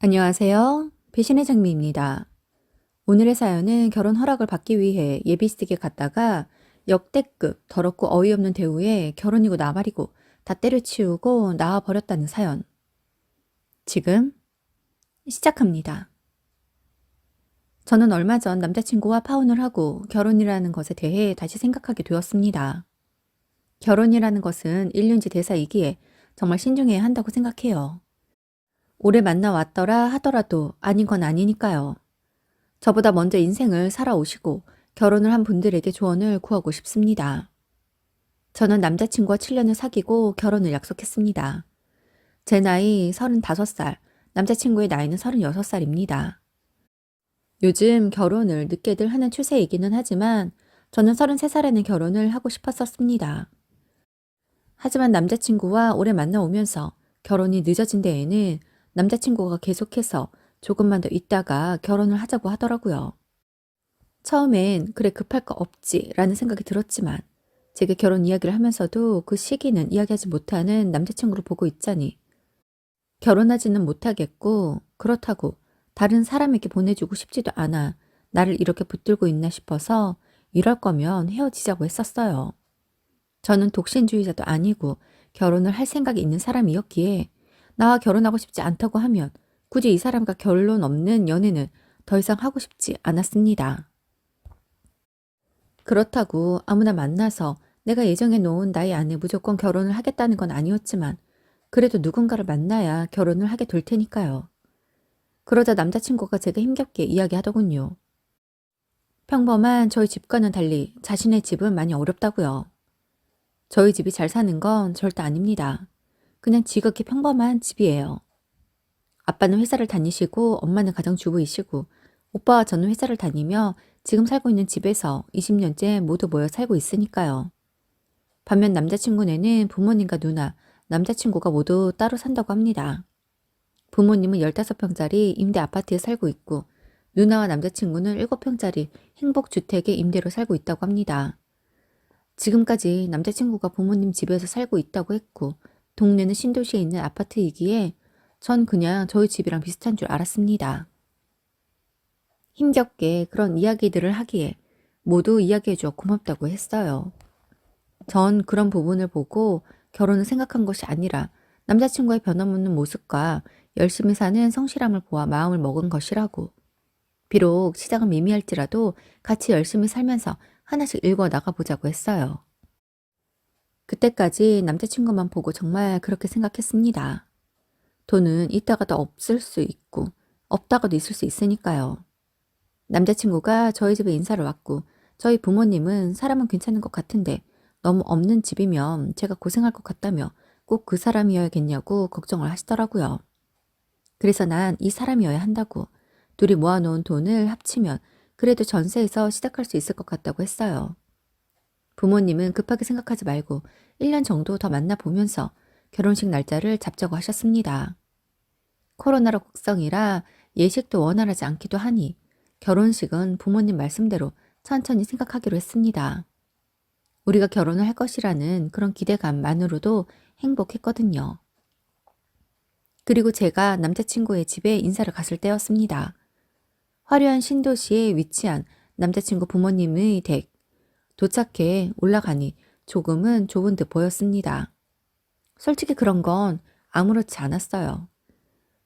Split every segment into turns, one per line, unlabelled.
안녕하세요. 배신의 장미입니다. 오늘의 사연은 결혼 허락을 받기 위해 예비스틱에 갔다가 역대급 더럽고 어이없는 대우에 결혼이고 나발이고 다 때려치우고 나와버렸다는 사연. 지금 시작합니다. 저는 얼마 전 남자친구와 파혼을 하고 결혼이라는 것에 대해 다시 생각하게 되었습니다. 결혼이라는 것은 일륜지 대사이기에 정말 신중해야 한다고 생각해요. 오래 만나왔더라 하더라도 아닌 건 아니니까요. 저보다 먼저 인생을 살아오시고 결혼을 한 분들에게 조언을 구하고 싶습니다. 저는 남자친구와 7년을 사귀고 결혼을 약속했습니다. 제 나이 35살, 남자친구의 나이는 36살입니다. 요즘 결혼을 늦게들 하는 추세이기는 하지만 저는 33살에는 결혼을 하고 싶었었습니다. 하지만 남자친구와 오래 만나오면서 결혼이 늦어진 데에는 남자친구가 계속해서 조금만 더 있다가 결혼을 하자고 하더라고요. 처음엔 그래 급할 거 없지 라는 생각이 들었지만 제게 결혼 이야기를 하면서도 그 시기는 이야기하지 못하는 남자친구를 보고 있자니 결혼하지는 못하겠고 그렇다고 다른 사람에게 보내주고 싶지도 않아 나를 이렇게 붙들고 있나 싶어서 이럴 거면 헤어지자고 했었어요. 저는 독신주의자도 아니고 결혼을 할 생각이 있는 사람이었기에 나와 결혼하고 싶지 않다고 하면 굳이 이 사람과 결론 없는 연애는 더 이상 하고 싶지 않았습니다. 그렇다고 아무나 만나서 내가 예정해 놓은 나의 아내 무조건 결혼을 하겠다는 건 아니었지만 그래도 누군가를 만나야 결혼을 하게 될 테니까요. 그러자 남자친구가 제가 힘겹게 이야기하더군요. 평범한 저희 집과는 달리 자신의 집은 많이 어렵다고요. 저희 집이 잘 사는 건 절대 아닙니다. 그냥 지극히 평범한 집이에요. 아빠는 회사를 다니시고 엄마는 가정주부이시고 오빠와 저는 회사를 다니며 지금 살고 있는 집에서 20년째 모두 모여 살고 있으니까요. 반면 남자친구네는 부모님과 누나, 남자친구가 모두 따로 산다고 합니다. 부모님은 15평짜리 임대 아파트에 살고 있고 누나와 남자친구는 7평짜리 행복주택의 임대로 살고 있다고 합니다. 지금까지 남자친구가 부모님 집에서 살고 있다고 했고 동네는 신도시에 있는 아파트이기에 전 그냥 저희 집이랑 비슷한 줄 알았습니다. 힘겹게 그런 이야기들을 하기에 모두 이야기해줘 고맙다고 했어요. 전 그런 부분을 보고 결혼을 생각한 것이 아니라 남자친구의 변함없는 모습과 열심히 사는 성실함을 보아 마음을 먹은 것이라고. 비록 시작은 미미할지라도 같이 열심히 살면서 하나씩 읽어 나가보자고 했어요. 그때까지 남자친구만 보고 정말 그렇게 생각했습니다. 돈은 있다가도 없을 수 있고 없다가도 있을 수 있으니까요. 남자친구가 저희 집에 인사를 왔고 저희 부모님은 사람은 괜찮은 것 같은데 너무 없는 집이면 제가 고생할 것 같다며 꼭 그 사람이어야겠냐고 걱정을 하시더라고요. 그래서 난 이 사람이어야 한다고 둘이 모아놓은 돈을 합치면 그래도 전세에서 시작할 수 있을 것 같다고 했어요. 부모님은 급하게 생각하지 말고 1년 정도 더 만나보면서 결혼식 날짜를 잡자고 하셨습니다. 코로나로 걱정이라 예식도 원활하지 않기도 하니 결혼식은 부모님 말씀대로 천천히 생각하기로 했습니다. 우리가 결혼을 할 것이라는 그런 기대감만으로도 행복했거든요. 그리고 제가 남자친구의 집에 인사를 갔을 때였습니다. 화려한 신도시에 위치한 남자친구 부모님의 댁. 도착해 올라가니 조금은 좁은 듯 보였습니다. 솔직히 그런 건 아무렇지 않았어요.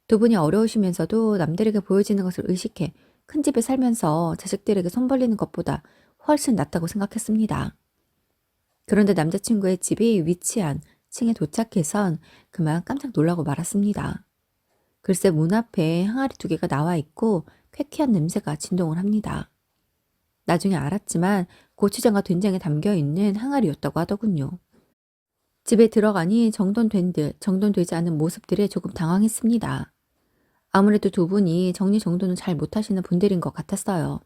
두 분이 어려우시면서도 남들에게 보여지는 것을 의식해 큰 집에 살면서 자식들에게 손 벌리는 것보다 훨씬 낫다고 생각했습니다. 그런데 남자친구의 집이 위치한 층에 도착해선 그만 깜짝 놀라고 말았습니다. 글쎄 문 앞에 항아리 2개가 나와 있고 쾌쾌한 냄새가 진동을 합니다. 나중에 알았지만 고추장과 된장에 담겨있는 항아리였다고 하더군요. 집에 들어가니 정돈된 듯 정돈되지 않은 모습들에 조금 당황했습니다. 아무래도 두 분이 정리정돈을 잘 못하시는 분들인 것 같았어요.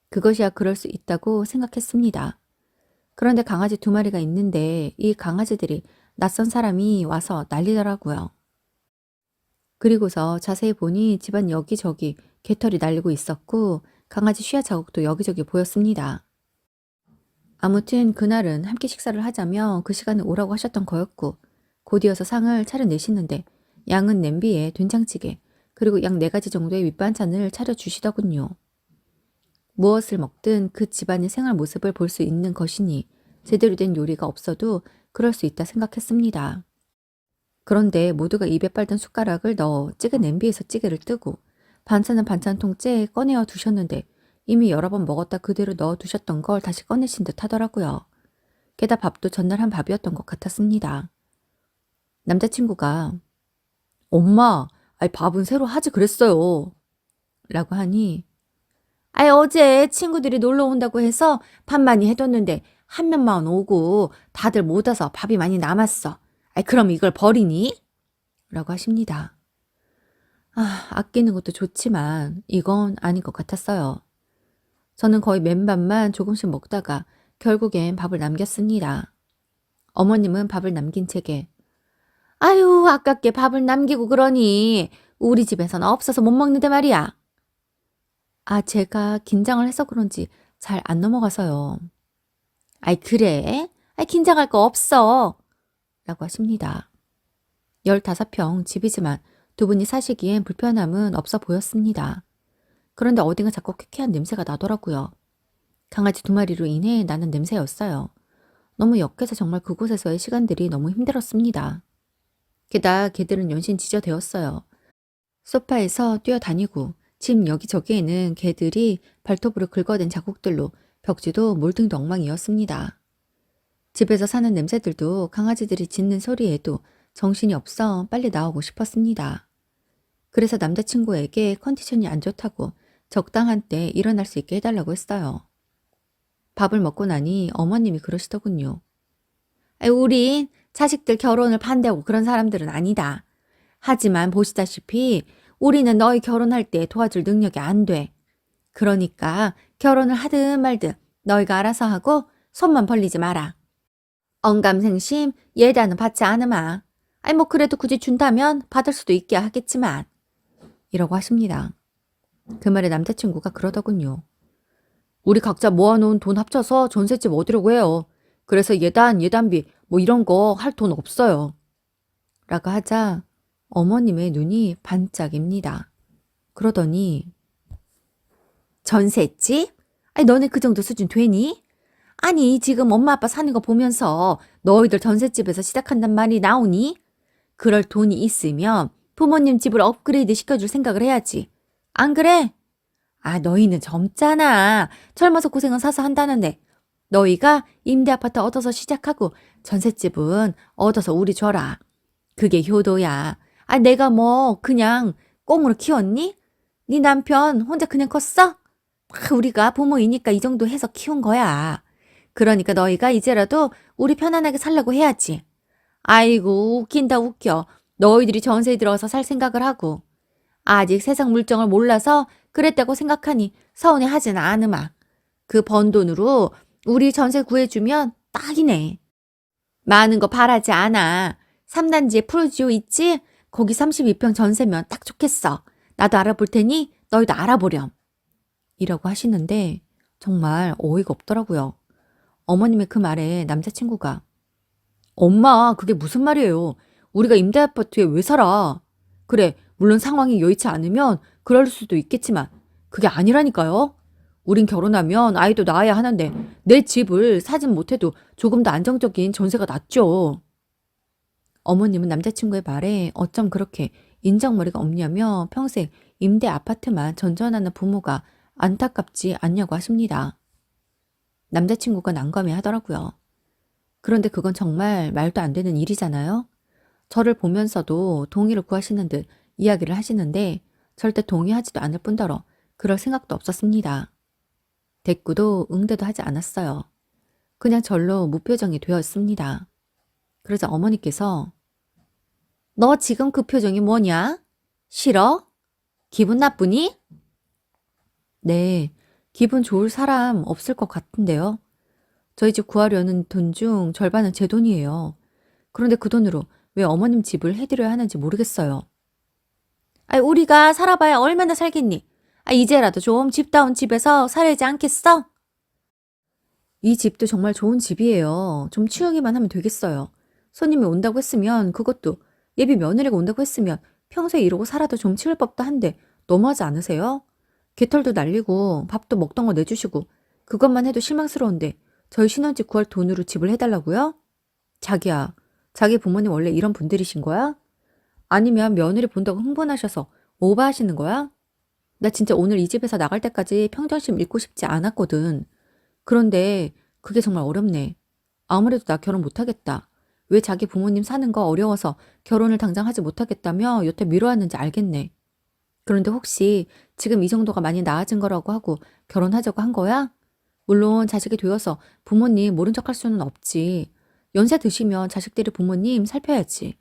그것이야 그럴 수 있다고 생각했습니다. 그런데 강아지 2마리가 있는데 이 강아지들이 낯선 사람이 와서 난리더라고요. 그리고서 자세히 보니 집안 여기저기 개털이 날리고 있었고 강아지 쉬야 자국도 여기저기 보였습니다. 아무튼 그날은 함께 식사를 하자며 그 시간에 오라고 하셨던 거였고 곧이어서 상을 차려내시는데 양은 냄비에 된장찌개 그리고 약 4가지 정도의 밑반찬을 차려주시더군요. 무엇을 먹든 그 집안의 생활 모습을 볼 수 있는 것이니 제대로 된 요리가 없어도 그럴 수 있다 생각했습니다. 그런데 모두가 입에 빨던 숟가락을 넣어 찌개 냄비에서 찌개를 뜨고 반찬은 반찬통째에 꺼내어 두셨는데 이미 여러 번 먹었다 그대로 넣어 두셨던 걸 다시 꺼내신 듯 하더라고요. 게다가 밥도 전날 한 밥이었던 것 같았습니다. 남자친구가 엄마, 아이 밥은 새로 하지 그랬어요. 라고 하니 아이 어제 친구들이 놀러 온다고 해서 밥 많이 해뒀는데 한 명만 오고 다들 못 와서 밥이 많이 남았어. 아이 그럼 이걸 버리니? 라고 하십니다. 아끼는 것도 좋지만 이건 아닌 것 같았어요. 저는 거의 맨밥만 조금씩 먹다가 결국엔 밥을 남겼습니다. 어머님은 밥을 남긴 채게 아유 아깝게 밥을 남기고 그러니 우리 집에서는 없어서 못 먹는데 말이야. 제가 긴장을 해서 그런지 잘 안 넘어가서요. 아이 그래? 아이 긴장할 거 없어. 라고 하십니다. 15평 집이지만 두 분이 사시기엔 불편함은 없어 보였습니다. 그런데 어딘가 자꾸 쾌쾌한 냄새가 나더라고요. 강아지 2마리로 인해 나는 냄새였어요. 너무 역해서 정말 그곳에서의 시간들이 너무 힘들었습니다. 게다가 개들은 연신 지저대었어요. 소파에서 뛰어다니고 집 여기저기에는 개들이 발톱으로 긁어댄 자국들로 벽지도 몰등도 엉망이었습니다. 집에서 사는 냄새들도 강아지들이 짖는 소리에도 정신이 없어 빨리 나오고 싶었습니다. 그래서 남자친구에게 컨디션이 안 좋다고 적당한 때 일어날 수 있게 해달라고 했어요. 밥을 먹고 나니 어머님이 그러시더군요. 우린 자식들 결혼을 반대하고 그런 사람들은 아니다. 하지만 보시다시피 우리는 너희 결혼할 때 도와줄 능력이 안 돼. 그러니까 결혼을 하든 말든 너희가 알아서 하고 손만 벌리지 마라. 언감생심 예단은 받지 않으마. 뭐 그래도 굳이 준다면 받을 수도 있게 하겠지만. 이라고 하십니다. 그 말에 남자친구가 그러더군요. 우리 각자 모아놓은 돈 합쳐서 전셋집 얻으려고 해요. 그래서 예단비 뭐 이런 거 할 돈 없어요. 라고 하자 어머님의 눈이 반짝입니다. 그러더니 전셋집? 너네 그 정도 수준 되니? 아니 지금 엄마 아빠 사는 거 보면서 너희들 전셋집에서 시작한단 말이 나오니? 그럴 돈이 있으면 부모님 집을 업그레이드 시켜줄 생각을 해야지. 안 그래? 너희는 젊잖아. 젊어서 고생은 사서 한다는데 너희가 임대아파트 얻어서 시작하고 전셋집은 얻어서 우리 줘라. 그게 효도야. 내가 뭐 그냥 꽁으로 키웠니? 네 남편 혼자 그냥 컸어? 우리가 부모이니까 이 정도 해서 키운 거야. 그러니까 너희가 이제라도 우리 편안하게 살라고 해야지. 아이고 웃긴다 웃겨. 너희들이 전세에 들어서 살 생각을 하고 아직 세상 물정을 몰라서 그랬다고 생각하니 서운해하지는 않으마. 그 번 돈으로 우리 전세 구해주면 딱이네. 많은 거 바라지 않아. 3단지에 프로지오 있지? 거기 32평 전세면 딱 좋겠어. 나도 알아볼 테니 너희도 알아보렴. 이라고 하시는데 정말 어이가 없더라고요. 어머님의 그 말에 남자친구가 엄마 그게 무슨 말이에요. 우리가 임대아파트에 왜 살아. 그래 물론 상황이 여의치 않으면 그럴 수도 있겠지만 그게 아니라니까요. 우린 결혼하면 아이도 낳아야 하는데 내 집을 사진 못해도 조금 더 안정적인 전세가 낫죠. 어머님은 남자친구의 말에 어쩜 그렇게 인정머리가 없냐며 평생 임대 아파트만 전전하는 부모가 안타깝지 않냐고 하십니다. 남자친구가 난감해 하더라고요. 그런데 그건 정말 말도 안 되는 일이잖아요. 저를 보면서도 동의를 구하시는 듯 이야기를 하시는데 절대 동의하지도 않을 뿐더러 그럴 생각도 없었습니다. 대꾸도 응대도 하지 않았어요. 그냥 절로 무표정이 되었습니다. 그러자 어머니께서 너 지금 그 표정이 뭐냐? 싫어? 기분 나쁘니? 네, 기분 좋을 사람 없을 것 같은데요. 저희 집 구하려는 돈 중 절반은 제 돈이에요. 그런데 그 돈으로 왜 어머님 집을 해드려야 하는지 모르겠어요. 우리가 살아봐야 얼마나 살겠니? 이제라도 좀 집다운 집에서 살지 않겠어? 이 집도 정말 좋은 집이에요. 좀 치우기만 하면 되겠어요. 손님이 온다고 했으면 그것도 예비 며느리가 온다고 했으면 평소에 이러고 살아도 좀 치울 법도 한데 너무하지 않으세요? 개털도 날리고 밥도 먹던 거 내주시고 그것만 해도 실망스러운데 저희 신혼집 구할 돈으로 집을 해달라고요? 자기야, 자기 부모님 원래 이런 분들이신 거야? 아니면 며느리 본다고 흥분하셔서 오버하시는 거야? 나 진짜 오늘 이 집에서 나갈 때까지 평정심 잃고 싶지 않았거든. 그런데 그게 정말 어렵네. 아무래도 나 결혼 못하겠다. 왜 자기 부모님 사는 거 어려워서 결혼을 당장 하지 못하겠다며 여태 미뤄왔는지 알겠네. 그런데 혹시 지금 이 정도가 많이 나아진 거라고 하고 결혼하자고 한 거야? 물론 자식이 되어서 부모님 모른 척할 수는 없지. 연세 드시면 자식들이 부모님 살펴야지.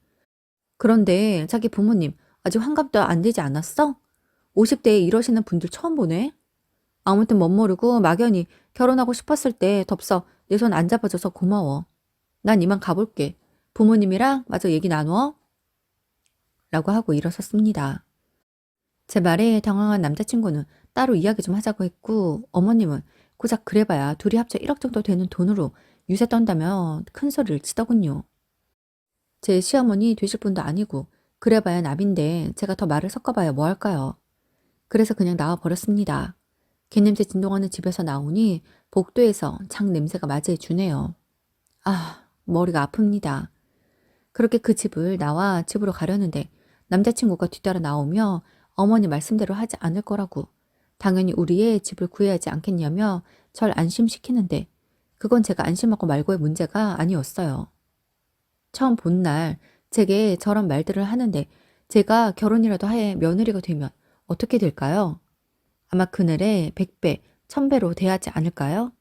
그런데 자기 부모님 아직 환갑도 안 되지 않았어? 50대에 이러시는 분들 처음 보네. 아무튼 멋모르고 막연히 결혼하고 싶었을 때 덥석 내 손 안 잡아줘서 고마워. 난 이만 가볼게. 부모님이랑 마저 얘기 나누어. 라고 하고 일어섰습니다. 제 말에 당황한 남자친구는 따로 이야기 좀 하자고 했고 어머님은 고작 그래봐야 둘이 합쳐 1억 정도 되는 돈으로 유세 떤다며 큰 소리를 치더군요. 제 시어머니 되실 분도 아니고 그래봐야 납인데 제가 더 말을 섞어봐야 뭐 할까요? 그래서 그냥 나와버렸습니다. 개냄새 진동하는 집에서 나오니 복도에서 장 냄새가 맞이해 주네요. 아, 머리가 아픕니다. 그렇게 그 집을 나와 집으로 가려는데 남자친구가 뒤따라 나오며 어머니 말씀대로 하지 않을 거라고 당연히 우리의 집을 구해야 하지 않겠냐며 절 안심시키는데 그건 제가 안심하고 말고의 문제가 아니었어요. 처음 본 날 제게 저런 말들을 하는데 제가 결혼이라도 해 며느리가 되면 어떻게 될까요? 아마 그날의 100배, 1000배로 대하지 않을까요?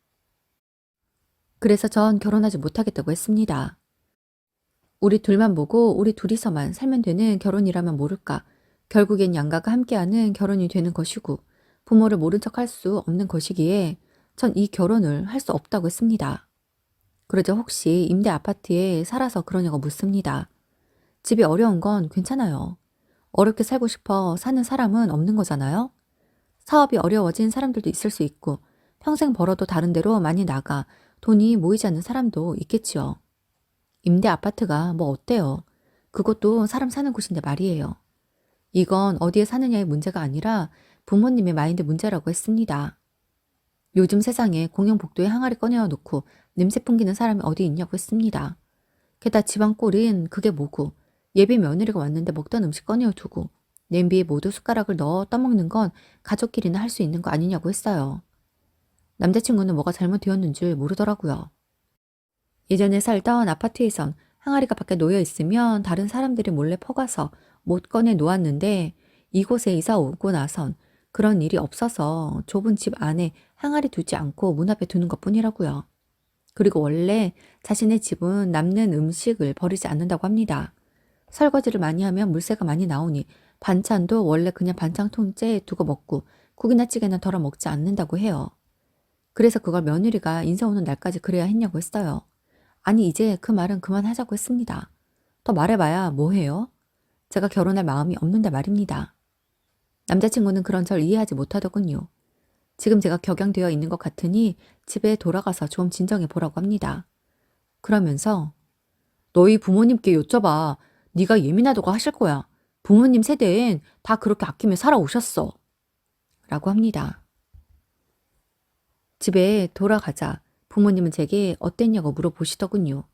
그래서 전 결혼하지 못하겠다고 했습니다. 우리 둘만 보고 우리 둘이서만 살면 되는 결혼이라면 모를까. 결국엔 양가가 함께하는 결혼이 되는 것이고 부모를 모른 척 할 수 없는 것이기에 전 이 결혼을 할 수 없다고 했습니다. 그러자 혹시 임대 아파트에 살아서 그러냐고 묻습니다. 집이 어려운 건 괜찮아요. 어렵게 살고 싶어 사는 사람은 없는 거잖아요. 사업이 어려워진 사람들도 있을 수 있고 평생 벌어도 다른 데로 많이 나가 돈이 모이지 않는 사람도 있겠지요. 임대 아파트가 뭐 어때요? 그것도 사람 사는 곳인데 말이에요. 이건 어디에 사느냐의 문제가 아니라 부모님의 마인드 문제라고 했습니다. 요즘 세상에 공영복도에 항아리 꺼내어 놓고 냄새 풍기는 사람이 어디 있냐고 했습니다. 게다가 집안 꼴은 그게 뭐고 예비 며느리가 왔는데 먹던 음식 꺼내어 두고 냄비에 모두 숟가락을 넣어 떠먹는 건 가족끼리는 할 수 있는 거 아니냐고 했어요. 남자친구는 뭐가 잘못되었는 줄 모르더라고요. 예전에 살던 아파트에선 항아리가 밖에 놓여 있으면 다른 사람들이 몰래 퍼가서 못 꺼내 놓았는데 이곳에 이사 오고 나선 그런 일이 없어서 좁은 집 안에 항아리 두지 않고 문 앞에 두는 것뿐이라고요. 그리고 원래 자신의 집은 남는 음식을 버리지 않는다고 합니다. 설거지를 많이 하면 물세가 많이 나오니 반찬도 원래 그냥 반찬 통째에 두고 먹고 국이나 찌개는 덜어 먹지 않는다고 해요. 그래서 그걸 며느리가 인사 오는 날까지 그래야 했냐고 했어요. 아니 이제 그 말은 그만하자고 했습니다. 더 말해봐야 뭐해요? 제가 결혼할 마음이 없는데 말입니다. 남자친구는 그런 절 이해하지 못하더군요. 지금 제가 격양되어 있는 것 같으니 집에 돌아가서 좀 진정해 보라고 합니다. 그러면서 너희 부모님께 여쭤봐. 네가 예민하다고 하실 거야. 부모님 세대엔 다 그렇게 아끼며 살아오셨어. 라고 합니다. 집에 돌아가자 부모님은 제게 어땠냐고 물어보시더군요.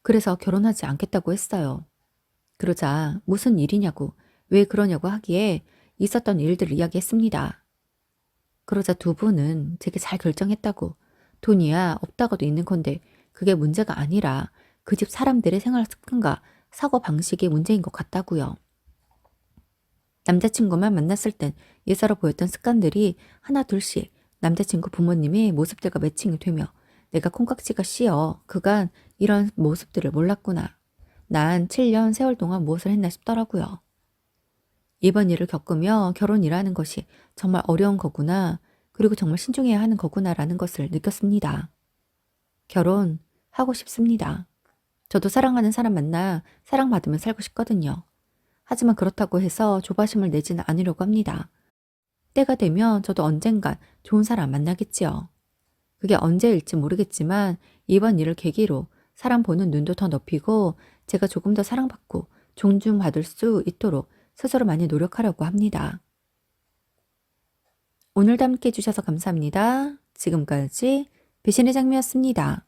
그래서 결혼하지 않겠다고 했어요. 그러자 무슨 일이냐고 왜 그러냐고 하기에 있었던 일들을 이야기했습니다. 그러자 두 분은 제게 잘 결정했다고 돈이야 없다가도 있는 건데 그게 문제가 아니라 그 집 사람들의 생활 습관과 사고 방식이 문제인 것 같다고요. 남자친구만 만났을 땐 예사로 보였던 습관들이 하나 둘씩 남자친구 부모님의 모습들과 매칭이 되며 내가 콩깍지가 씌어 그간 이런 모습들을 몰랐구나. 난 7년 세월 동안 무엇을 했나 싶더라고요. 이번 일을 겪으며 결혼이라는 것이 정말 어려운 거구나. 그리고 정말 신중해야 하는 거구나라는 것을 느꼈습니다. 결혼하고 싶습니다. 저도 사랑하는 사람 만나 사랑받으며 살고 싶거든요. 하지만 그렇다고 해서 조바심을 내지는 않으려고 합니다. 때가 되면 저도 언젠간 좋은 사람 만나겠지요. 그게 언제일지 모르겠지만 이번 일을 계기로 사람 보는 눈도 더 넓히고 제가 조금 더 사랑받고 존중받을 수 있도록 스스로 많이 노력하려고 합니다. 오늘도 함께 해주셔서 감사합니다. 지금까지 배신의 장미였습니다.